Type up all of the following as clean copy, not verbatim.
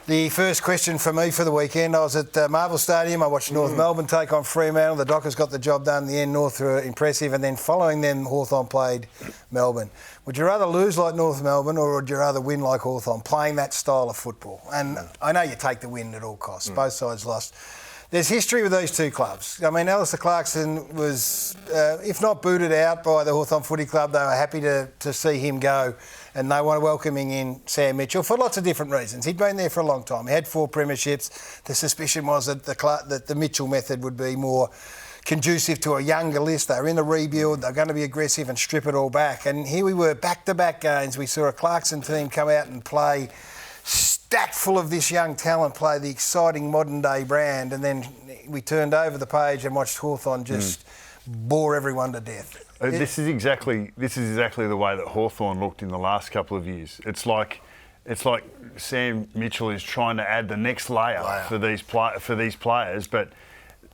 The first question for me for the weekend, I was at Marvel Stadium. I watched North Melbourne take on Fremantle. The Dockers got the job done in the end. North were impressive. And then following them, Hawthorn played Melbourne. Would you rather lose like North Melbourne or would you rather win like Hawthorn, playing that style of football? And I know you take the win at all costs. Both sides lost. There's history with these two clubs. I mean, Alistair Clarkson was, if not booted out by the Hawthorn Footy Club, they were happy to see him go, and they were welcoming in Sam Mitchell for lots of different reasons. He'd been there for a long time. He had 4 premierships. The suspicion was that the Mitchell method would be more conducive to a younger list. They were in the rebuild. They're going to be aggressive and strip it all back. And here we were, back-to-back games. We saw a Clarkson team come out and play stacked full of this young talent, play the exciting modern-day brand, and then we turned over the page and watched Hawthorn just bore everyone to death. This is exactly the way that Hawthorn looked in the last couple of years. It's like Sam Mitchell is trying to add the next layer for these players, but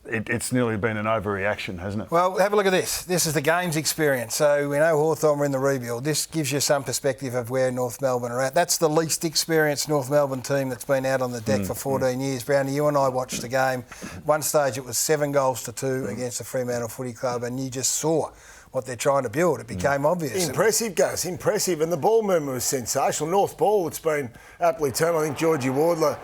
it's nearly been an overreaction, hasn't it? Well, have a look at this. This is the games experience. So we know Hawthorn were in the rebuild. This gives you some perspective of where North Melbourne are at. That's the least experienced North Melbourne team that's been out on the deck for 14 years. Brownie, you and I watched the game. One stage it was 7-2 against the Fremantle Footy Club, and you just saw what they're trying to build. It became obvious. Impressive, Gus, impressive. And the ball movement was sensational. North ball, it's been aptly termed. I think Georgie Wardler,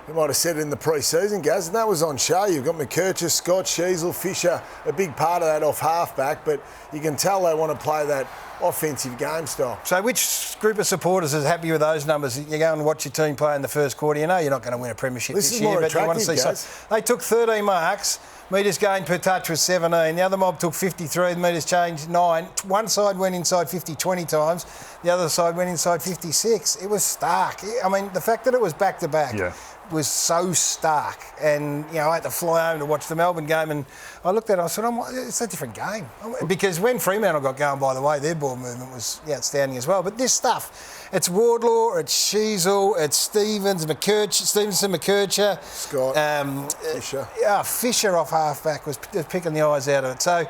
we might have said it in the pre-season, Gaz, and that was on show. You've got McKercher, Scott, Sheasel, Fisher, a big part of that off half-back, but you can tell they want to play that offensive game style. So which group of supporters is happy with those numbers? You go and watch your team play in the first quarter, you know you're not going to win a premiership this year, but you want to see something. They took 13 marks, metres gained per touch was 17. The other mob took 53, the metres changed 9. One side went inside 50 20 times, the other side went inside 56. It was stark. I mean, the fact that it was back-to-back was so stark, and I had to fly home to watch the Melbourne game, and I looked at it, I said, it's a different game. Because when Fremantle got going, by the way, their ball movement was outstanding as well. But this stuff, it's Wardlaw, it's Sheasel, it's Stevenson, McKercher, Scott, Fisher. Fisher off half-back was picking the eyes out of it. So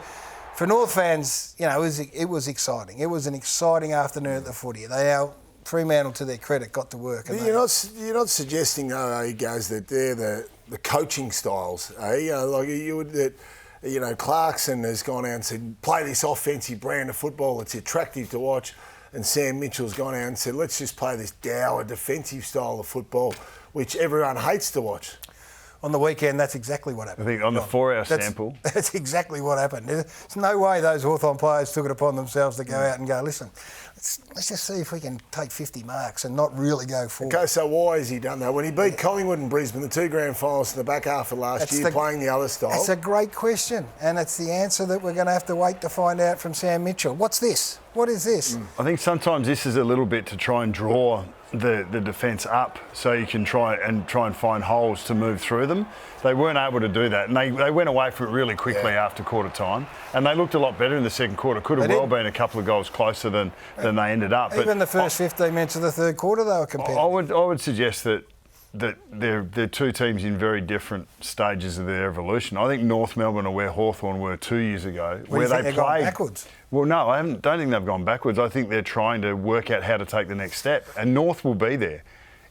for North fans, it was exciting. It was an exciting afternoon at the footy. Fremantle, to their credit, got to work. You're not suggesting, though, Gaz, that they're the coaching styles, Clarkson has gone out and said, play this offensive brand of football, it's attractive to watch, and Sam Mitchell's gone out and said, let's just play this dour defensive style of football, which everyone hates to watch. On the weekend, that's exactly what happened. I think on the 4-hour sample. That's exactly what happened. There's no way those Hawthorn players took it upon themselves to go out and go, listen, let's just see if we can take 50 marks and not really go forward. Okay, so why has he done that? When he beat Collingwood and Brisbane, the 2 grand finals in the back half of last year, playing the other style. That's a great question, and it's the answer that we're going to have to wait to find out from Sam Mitchell. What's this? What is this? I think sometimes this is a little bit to try and draw the defence up so you can try and find holes to move through them. They weren't able to do that, and they went away from it really quickly after quarter time, and they looked a lot better in the second quarter. Could have been a couple of goals closer than they ended up. Even the first 15 minutes of the third quarter, they were competitive. I would suggest that they're two teams in very different stages of their evolution. I think North Melbourne are where Hawthorn were 2 years ago, where they played gone backwards. Well, no, I don't think they've gone backwards. I think they're trying to work out how to take the next step, and North will be there.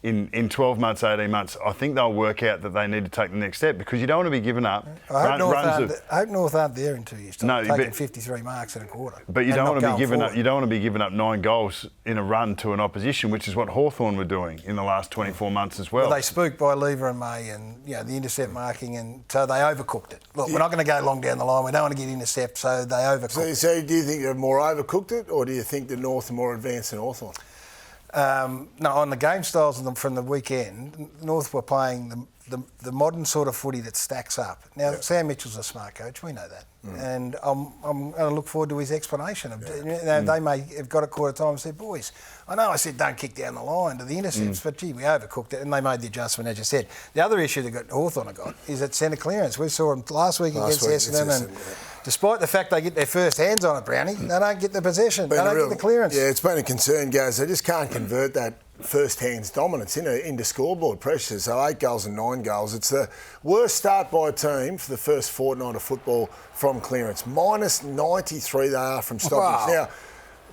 In 12 months, 18 months, I think they'll work out that they need to take the next step, because you don't want to be giving up. I hope North aren't there in 2 years' time, taking 53 marks in a quarter. But you don't want to be giving up. You don't want to be giving up 9 goals in a run to an opposition, which is what Hawthorn were doing in the last 24 months as well. They spooked by Lever and May, and the intercept marking, and so they overcooked it. Look, we're not going to go long down the line. We don't want to get intercept, so they overcooked it. So do you think they've more overcooked it, or do you think the North are more advanced than Hawthorn? No, on the game styles from the weekend, North were playing the modern sort of footy that stacks up. Now, Sam Mitchell's a smart coach, we know that. And I'm going to look forward to his explanation. They may have got a quarter time and said, boys, I know I said don't kick down the line to the intercepts, but gee, we overcooked it, and they made the adjustment, as you said. The other issue that Hawthorn have got is at centre clearance. We saw them last week against Essendon, and despite the fact they get their first hands on it, Brownie, they don't get the possession, they don't get the clearance. Yeah, it's been a concern, Gaz. They just can't convert that first hands dominance into scoreboard pressure. So 8 goals and 9 goals. It's the worst start by a team for the first fortnight of football from clearance. -93 they are from stoppage. Wow. Now,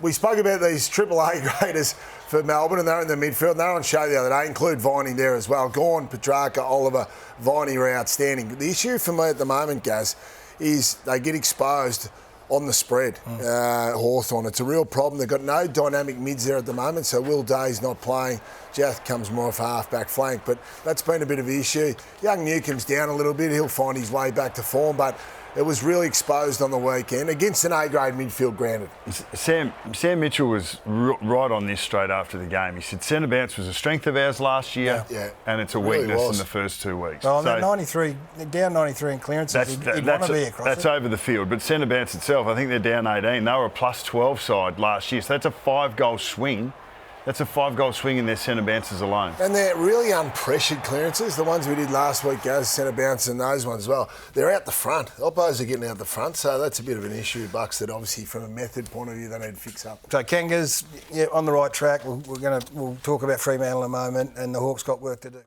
We spoke about these AAA graders for Melbourne, and they're in the midfield, and they're on show the other day. Include Viney there as well. Gawn, Petrarca, Oliver, Viney are outstanding. The issue for me at the moment, Gaz, is they get exposed on the spread, Hawthorn. It's a real problem. They've got no dynamic mids there at the moment, so Will Day's not playing. Jath comes more off half-back flank, but that's been a bit of an issue. Young Newcomb's down a little bit. He'll find his way back to form, but it was really exposed on the weekend against an A-grade midfield, granted. Sam Mitchell was right on this straight after the game. He said centre bounce was a strength of ours last year, and it's a weakness in the first 2 weeks. Well, so, 93, down 93 in clearances, he'd want to be across That's over the field, but centre bounce itself, I think they're down 18. They were a plus 12 side last year, so that's a 5-goal swing. That's a 5-goal swing in their centre bounces alone. And they're really unpressured clearances, the ones we did last week, Gaz, centre bounce and those ones as well. They're out the front. Oppos are getting out the front, so that's a bit of an issue, Bucks, that obviously from a method point of view they need to fix up. So Kangas, on the right track. We'll talk about Fremantle in a moment, and the Hawks got work to do.